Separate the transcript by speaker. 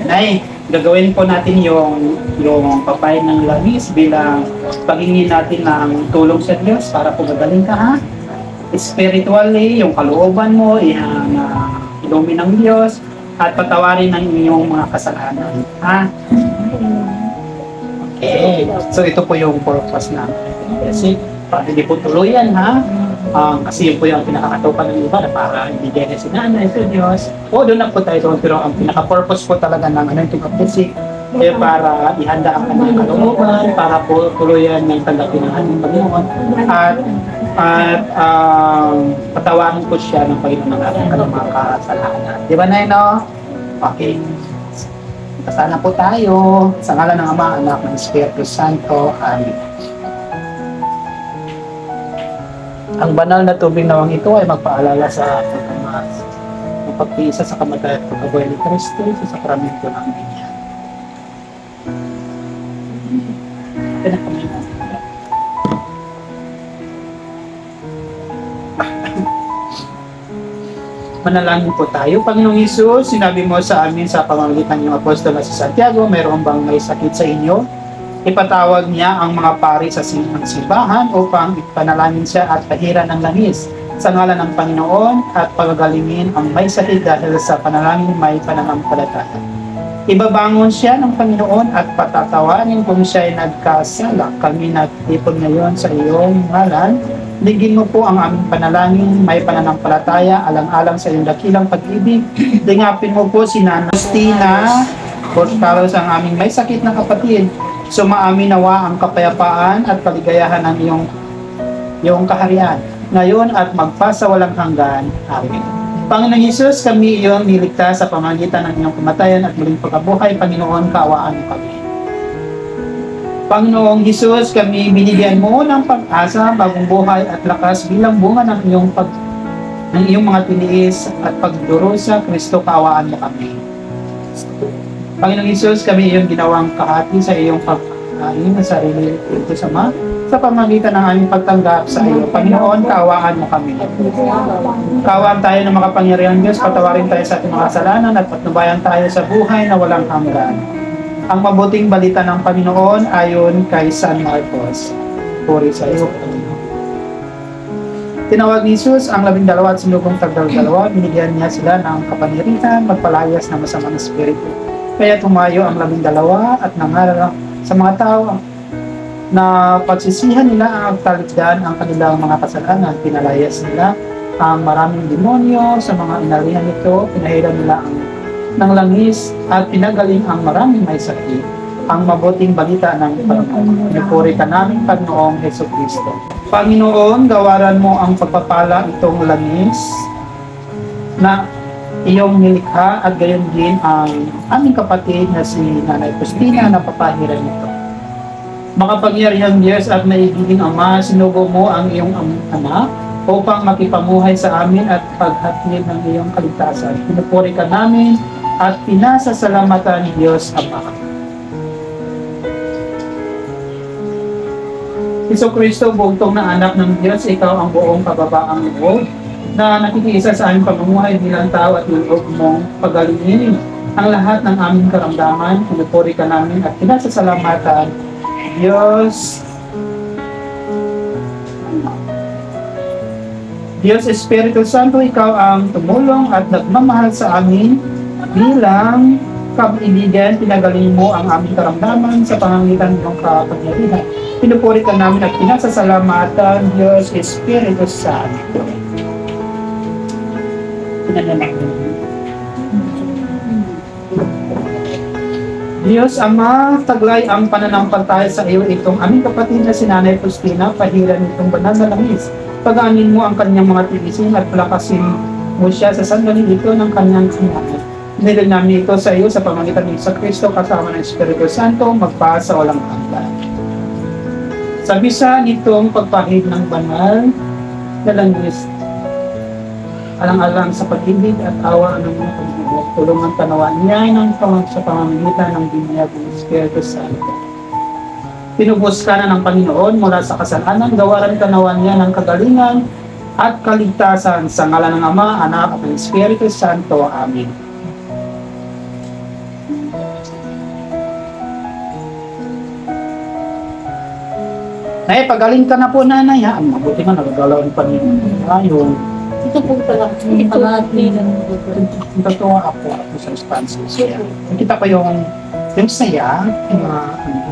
Speaker 1: Nay, gagawin po natin yung papay ng langis bilang paghingi natin ng tulong sa Diyos para po magaling ka, ha? Spiritually, yung kalooban mo, inumin ng Diyos at patawarin ng inyong mga kasalanan, ha? Okay. So ito po yung purpose na kasi hindi po tuluyan, ha? Kasi yun po yung pinakakatupan ng iba na para ibigay na si nanay sa Diyos. Doon na po tayo doon. Pero ang pinaka-purpose po talaga ng anointing of the sick ay para ihanda ang kanyang kalooban, para po tuluyan ng tanggapin ng ating Panginoon at patawarin po siya ng Panginoon ng ating mga kasalanan. Di ba, Nay, no? Okay. Kasana po tayo sa ngalan ng Ama, Anak, ng Espiritu Santo. Amen. Ang banal na tubig nawang ito ay magpaalala sa pagtiisa sa kamatayan at pagkabuhay ni Kristo sa sakramento ng binyan. Manalangin po tayo. Panginoong Hesus, sinabi mo sa amin sa pamamagitan ng apostol na si Santiago, mayroon bang may sakit sa inyo? Ipatawag niya ang mga pari sa simbahan upang ipanalangin siya at pahiran ng langis sa ngalan ng Panginoon at pagagalingin ang may sakit dahil sa panalangin may pananampalataya. Ibabangon siya ng Panginoon at patatawanin kung siya ay nagkasala. Kami nagtipon ngayon sa iyong ngalan. Ligin mo po ang aming panalangin, may pananampalataya, alang-alang sa iyong dakilang pag-ibig. Dingapin mo po si Nana Justina Portalos, ang aming may sakit na kapatid. Sumaamin nawa ang kapayapaan at kaligayahan ng iyong kaharian ngayon at magpasawalang hanggan. Amen. Panginoong Hesus, kami iyong niligtas sa pamamagitan ng iyong kamatayan at muling pagkabuhay. Panginoon, kaawaan mo kami. Panginoong Hesus, kami binigyan mo ng pag-asa, bagong buhay at lakas bilang bunga ng iyong mga tiniis at pagdurusa. Kristo, kaawaan mo kami. Panginoong Hesus, kami iyong ginawang kahati sa iyong pagkain na sarili ito sa pamamagitan ng aming pagtanggap sa iyo. Panginoon, kaawaan mo kami. Kaawaan tayo ng makapangyarihang Diyos, patawarin tayo sa ating mga kasalanan at patnubayan tayo sa buhay na walang hanggan. Ang mabuting balita ng Panginoon ayon kay San Marcos. Puri sa iyo, Panginoon. Tinawag ni Jesus ang 12 at sinubong tagdalawa, binigyan niya sila ng kapangyarihan, magpalayas ng masamang espiritu. Kaya tumayo ang 12 at nangaral sa mga tao na pagsisihan nila ang talikdan ang kanilang mga kasalanan. Pinalayas nila ang maraming demonyo sa mga inalihan nito, pinahiran nila ng langis at pinagaling ang maraming may sakit. Ang mabuting balita ng Panginoon. Pinupuri ka namin, Panginoong Jesucristo. Panginoon, gawaran mo ang pagpapala itong langis na iyong nilikha at gayon din ang aming kapatid na si Nanay Justina na papahiran nito. Makapangyarihang Diyos at maibiging Ama, sinugo mo ang iyong anak upang makipamuhay sa amin at paghatid ng iyong kaligtasan. Pinupuri ka namin at pinasasalamatan ni Diyos Ama. Jesucristo, bugtong na anak ng Diyos, ikaw ang buong kababaang loob na nakikiisa sa aming pamumuhay bilang tao at loob mong pagalingin ang lahat ng aming karamdaman. Pinupuri ka namin at pinasasalamatan, Diyos. Diyos Espiritu Santo, ikaw ang tumulong at nagmamahal sa amin bilang kaibigan. Pinagaling mo ang aming karamdaman sa pamamagitan ng kapangyarihan. Pinupuri ka namin at pinasasalamatan, Diyos Espiritu Santo. Diyos Ama, taglay ang pananampalataya sa iyo itong aming kapatid na si Nanay Justina, pahiran itong banal na langis. Pagaanin mo ang kanyang mga tiisin at palakasin mo siya sa sandalin ito ng kanyang kanyang. Nilang namin ito sa iyo sa pamamagitan ng Kristo kasama ng Espiritu Santo, magpasa walang hanggan. Sa bisa nitong pagpahid ng banal na langis, alang-alang sa pag-ibig at awa ng mga pag-ibig, tulungan tanawan niya sa pamamagitan ng binyag ng Espiritu Santo. Pinubos ka na ng Panginoon mula sa kasalanan, gawaran tanawan niya ng kagalingan at kaligtasan sa ngalan ng Ama, Anak at ng Espiritu Santo. Amen. Nay, pagaling ka na po, nanay, ha? Ang mabuti nga, nagagalaw ang paningin. Yung
Speaker 2: Ito po pala. Hindi pa natin ang
Speaker 1: totoo ako sa responses. Kaya, nakita ko yung saya, yung mga, ano,